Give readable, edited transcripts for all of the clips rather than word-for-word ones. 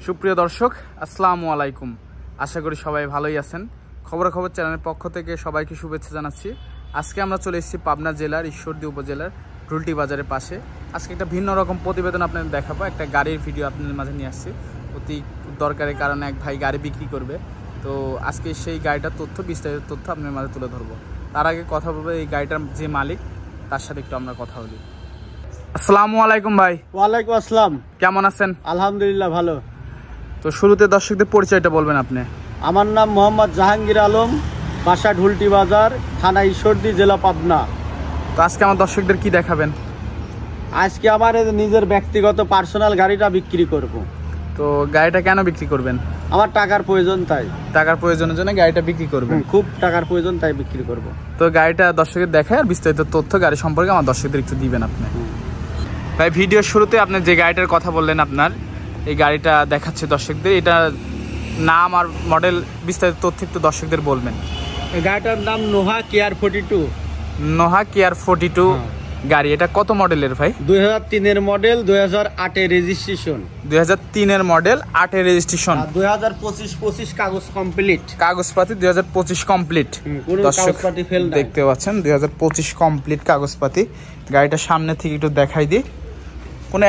সুপ্রিয় দর্শক, আসসালামু আলাইকুম। আশা করি সবাই ভালোই আছেন। খবরাখবর চ্যানেলের পক্ষ থেকে সবাইকে শুভেচ্ছা জানাচ্ছি। আজকে আমরা চলে এসেছি পাবনা জেলার ঈশ্বরদী উপজেলার ঢুলটি বাজারের পাশে। আজকে একটা ভিন্ন রকম প্রতিবেদন আপনাদের দেখাবো, একটা গাড়ির ভিডিও আপনাদের মাঝে নিয়ে আসছি। অতি দরকারের কারণে এক ভাই গাড়ি বিক্রি করবে, তো আজকে সেই গাড়িটার তথ্য, বিস্তারিত তথ্য আপনাদের মাঝে তুলে ধরবো। তার আগে কথা বলবো এই গাড়িটার যে মালিক, তার সাথে একটু আমরা কথা বলি। আসসালামু আলাইকুম ভাই। ওয়ালাইকুম আসসালাম। কেমন আছেন? আলহামদুলিল্লাহ ভালো। তো শুরুতে দর্শকদের পরিচয়টা বলবেন আপনি। আমার নাম মোহাম্মদ জাহাঙ্গীর আলম, বাসা ঢুলটি বাজার, থানা ঈশ্বরদী, জেলা পাবনা। তো আজকে আমার দর্শকদের কি দেখাবেন? আজকে আমার নিজের ব্যক্তিগত পার্সোনাল গাড়িটা বিক্রি করব। তো গাড়িটা কেন বিক্রি করবেন? আমার টাকার প্রয়োজন, তাই। টাকার প্রয়োজনের জন্য গাড়িটা বিক্রি করবেন? খুব টাকার প্রয়োজন, তাই বিক্রি করব। তো গাড়িটা দর্শকদের দেখায় আর বিস্তারিত তথ্য গাড়ি সম্পর্কে আমার দর্শকদের একটু দিবেন আপনি। ভাই, ভিডিওর শুরুতে আপনি যে গাড়িটার কথা বললেন, আপনার এই গাড়িটা দেখাচ্ছে দর্শকদের, এটা নাম আর মডেল বিস্তারিত তথ্য একটু দর্শকদের বলবেন। এই গাড়িটার নাম নোহা কেয়ার 42। নোহা কেয়ার 42 গাড়ি। এটা কত মডেলের ভাই? 2003-এর মডেল, 2008-এর রেজিস্ট্রেশন। 2003-এর মডেল, 8-এর রেজিস্ট্রেশন, 2025 কাগজ কমপ্লিট। কাগজপাতি 2025 কমপ্লিট। দর্শক দেখতে পাচ্ছেন 2025 কমপ্লিট কাগজপাতি। গাড়িটা সামনে থেকে একটু দেখাই দিই। কোনো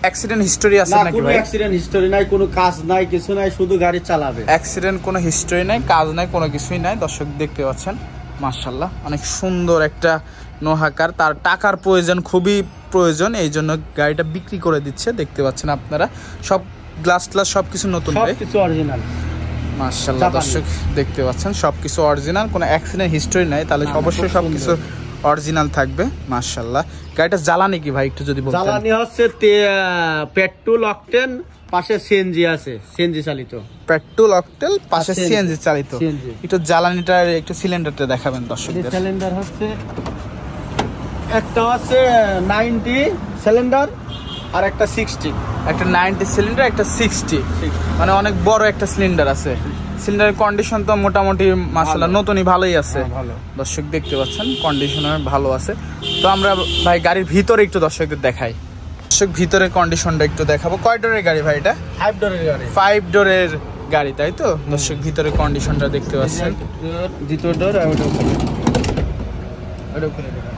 অ্যাক্সিডেন্ট হিস্টোরি আছে নাকি ভাই? কোনো অ্যাক্সিডেন্ট হিস্টোরি নাই, কোনো কাজ নাই, কিছু নাই, শুধু গাড়ি চালাবে। অ্যাক্সিডেন্ট কোনো হিস্টোরি নাই, কাজ নাই, কোনো কিছুই নাই। দর্শক দেখতে পাচ্ছেন মাশাআল্লাহ, অনেক সুন্দর একটা নোহাকার। তার টাকার প্রয়োজন, খুবই প্রয়োজন, এই জন্য গাড়িটা বিক্রি করে দিচ্ছে। দেখতে পাচ্ছেন আপনারা, সব গ্লাস সবকিছু নতুন, সবকিছু অরিজিনাল মাশাআল্লাহ। দর্শক দেখতে পাচ্ছেন সবকিছু অরিজিনাল, কোনো অ্যাক্সিডেন্ট হিস্টোরি নাই, তাহলে অবশ্যই সবকিছু অরিজিনাল থাকবে মাশাআল্লাহ। গাড়িটা জ্বালানি কি ভাই একটু যদি বলতেন? জ্বালানি হচ্ছে পেট্রোল অকটেন, পাশে সিএনজি আছে, সিএনজি চালিত। পেট্রোল অকটেন, পাশে সিএনজি চালিত। একটু জ্বালানিটার একটু সিলিন্ডারটা দেখাবেন দর্শকদের। সিলিন্ডার হচ্ছে একটা আছে 90 সিলিন্ডার আর একটা 60। একটা 90 সিলিন্ডার, একটা 60, মানে অনেক বড় একটা সিলিন্ডার আছে। সিলিন্ডারের কন্ডিশন তো মোটামুটি মাশাআল্লাহ নতুনই ভালোই আছে। দর্শক দেখতে পাচ্ছেন কন্ডিশনার ভালো আছে। তো আমরা ভাই গাড়ির ভিতরে একটু দর্শকদের দেখাই। দর্শক ভিতরের কন্ডিশনটা একটু দেখাবো। কয় ডোরের গাড়ি ভাই এটা? 5 ডোরের গাড়ি। 5 ডোরের গাড়ি, তাই তো? দর্শক ভিতরের কন্ডিশনটা দেখতে পাচ্ছেন। দ্বিতীয় ডোর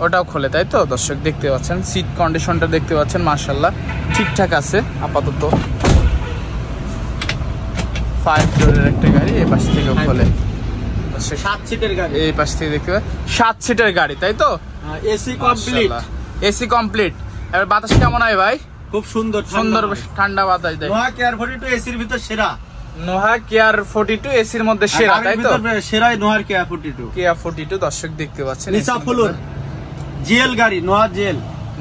ওটাও খোলে, তাই তো? দর্শক দেখতে পাচ্ছেন সিট কন্ডিশনটা দেখতে পাচ্ছেন মাশাআল্লাহ ঠিকঠাক আছে আপাতত। 5 ডোরের একটা গাড়ি, এই পাশ থেকে খোলে। 7 সিটের গাড়ি, এই পাশ থেকে দেখতে পাচ্ছেন 7 সিটের গাড়ি, তাই তো? AC complete. AC complete. এবার বাতাস কেমন হয় ভাই? খুব সুন্দর সুন্দর ঠান্ডা বাতাস দেয়। নোহা কেয়ার 42 এসির ভিতর সেরা। নোহা কেয়ার 42 এসির মধ্যে সেরা, তাই তো? সেরাই নোহা কেয়ার 42। কেয়ার 42 দর্শক দেখতে পাচ্ছেন। নিচা ফ্লোর জিএল গাড়ি, নোহা জিএল,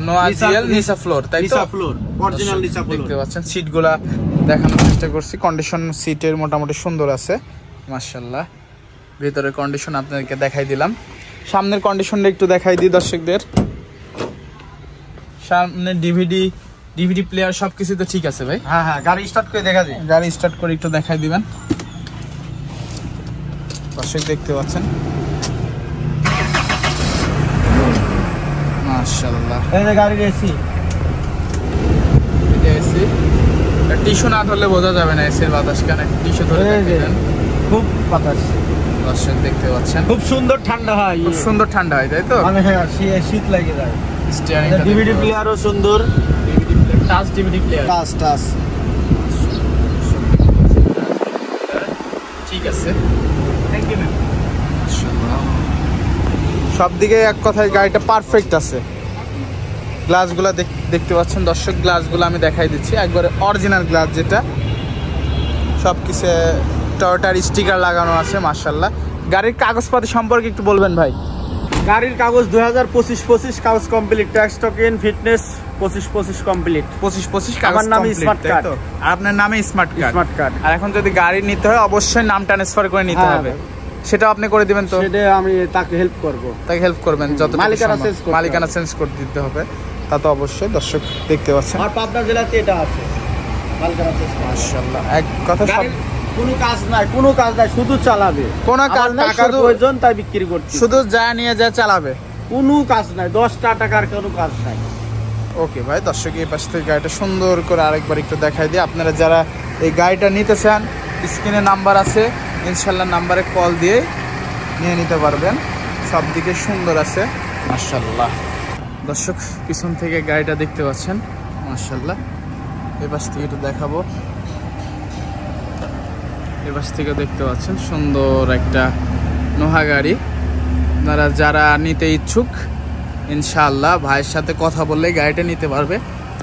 নোহা জিএল নিচা ফ্লোর, তাই তো? নিচা ফ্লোর, অরিজিনাল নিচা ফ্লোর। দেখতে পাচ্ছেন সিটগুলা দেখানোর চেষ্টা করছি। কন্ডিশন সিটের মোটামুটি সুন্দর আছে মাশাআল্লাহ। ভিতরের কন্ডিশন আপনাদেরকে দেখাই দিলাম। সামনের কন্ডিশনটা একটু দেখাই দিই দর্শকদের। সামনে ডিভিডি প্লেয়ার সবকিছু তো ঠিক আছে ভাই? হ্যাঁ হ্যাঁ, গাড়ি স্টার্ট করে দেখা দিই। গাড়ি স্টার্ট করে একটু দেখাই দিবেন। দর্শক দেখতে পাচ্ছেন মাশাআল্লাহ। এই যে গাড়ির এসি, এটা এসি। টিস্যু না ধরলে বোঝা যাবে না এসির বাতাস কেন, টিস্যু ধরে দেখেন খুব বাতাস। দর্শক দেখতে পাচ্ছেন খুব সুন্দর ঠান্ডা হয়, খুব সুন্দর ঠান্ডা হয়, তাই তো? মানে হ্যাঁ, শীত লাগে যায়। স্টিয়ারিংটা ডিভিডি প্লেয়ারও সুন্দর, DVD player, touch DVD player, touch ঠিক আছে। Thank you ma'am. সব দিকে এক কথায় গাড়িটা পারফেক্ট আছে। গ্লাসগুলো দেখতে পাচ্ছেন দর্শক, গ্লাসগুলো আমি দেখাই দিচ্ছি, একবারে অরিজিনাল গ্লাস, যেটা সব কিছু টয়োটার স্টিকার লাগানো আছে মাশাআল্লাহ। গাড়ির কাগজপাতি সম্পর্কে একটু বলবেন ভাই। গাড়ির কাগজ 2025 কাগজ complete, tax token fitness 25 complete. 25 কাগজ। আমার নামে স্মার্ট কার্ড। আর আপনার নামে স্মার্ট কার্ড। আর এখন যদি গাড়ি নিতে হয় অবশ্যই নাম ট্রান্সফার করে নিতে হবে, সেটা আপনি করে দিবেন তো? সেটা আমি তাকে হেল্প করব। তাকে হেল্প করবেন, যত মালিকানা চেঞ্জ করে দিতে হবে, তা তো অবশ্যই। দর্শক দেখতে পাচ্ছেন আর পাবনা জেলাতে এটা আছে, মালিকানা চেঞ্জ মাশাআল্লাহ। এক কথা কোনো কাজ নাই, শুধু চালাবে। কোনো কাজ নাই, টাকার প্রয়োজন, তাই বিক্রি করছি। শুধু যা নিয়ে যা চালাবে, কোনো কাজ নাই, 10 টাকার কোনো কাজ নাই। ওকে ভাই, দর্শক এই পাশ থেকে গাড়িটা সুন্দর করে আরেকবার একটু দেখাই দিই। আপনারা যারা এই গাড়িটা নিতে চান, স্ক্রিনে নাম্বার আছে, ইনশাল্লাহ নাম্বারে কল দিয়ে নিয়ে নিতে পারবেন। সব দিকে সুন্দর আছে মাশাআল্লাহ। দর্শক পিছন থেকে গাড়িটা দেখতে পাচ্ছেন মাশাআল্লাহ। এই পাশ থেকে একটু দেখাবো, এই পাশ থেকে দেখতে পাচ্ছেন সুন্দর একটা নোহা গাড়ি। আপনারা যারা নিতে ইচ্ছুক ইনশাআল্লাহ ভাইয়ের সাথে কথা বললে গাড়িটা নিতে পারবে।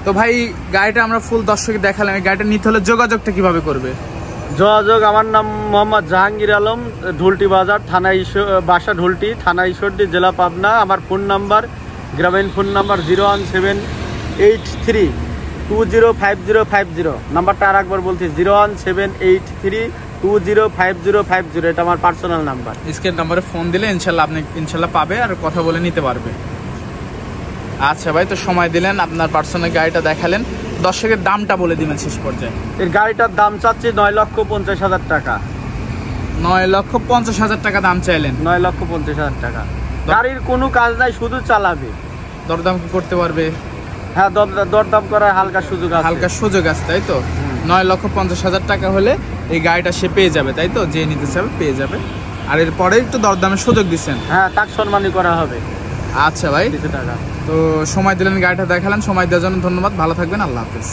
তো ভাই গাড়িটা আমরা ফুল দর্শক দেখালাম, এই গাড়িটা নিতে হলে যোগাযোগটা কিভাবে করবে? যোগাযোগ, আমার নাম মোহাম্মদ জাহাঙ্গীর আলম, ঢুলটি বাজার, থানা বাসা ঢুলটি, থানা ঈশ্বরদী, জেলা পাবনা। আমার ফোন নাম্বার, গ্রামীণ ফোন নাম্বার 01783205050। নাম্বারটা আর একবার বলছি, 01783205050। এটা আমার পার্সোনাল নাম্বার। স্ক্রিন নাম্বারে ফোন দিলে ইনশাল্লাহ আপনি ইনশাল্লাহ পাবে আর কথা বলে নিতে পারবে। আচ্ছা ভাই, তো সময় দিলেন, আপনার পার্সোনাল গাড়িটা দেখালেন, দর্শকের দামটা বলে দিবেন শেষ পর্যায়ে। এর গাড়িটার দাম চাচ্ছি 9,50,000 টাকা। 9,50,000 টাকা দাম চাইলেন? 9,50,000 টাকা। গাড়ির কোনো কাজ নাই, শুধু চালাবে। দরদাম কি করতে পারবে? হ্যাঁ, দরদাম করার হালকা সুযোগ আছে। হালকা সুযোগ আছে, তাই তো? 9,50,000 টাকা হলে এই গাড়িটা সে পেয়ে যাবে, তাই তো? যে নিতে চাবে পেয়ে যাবে। আর এরপরে একটু দরদামের সুযোগ দিচ্ছেন? হ্যাঁ, তাক সম্মানই করা হবে। আচ্ছা ভাই, কিছু টাকা। তো সময় দিলেন, গাড়িটা দেখালেন, সময় দেওয়ার জন্য ধন্যবাদ। ভালো থাকবেন, আল্লাহ হাফেজ।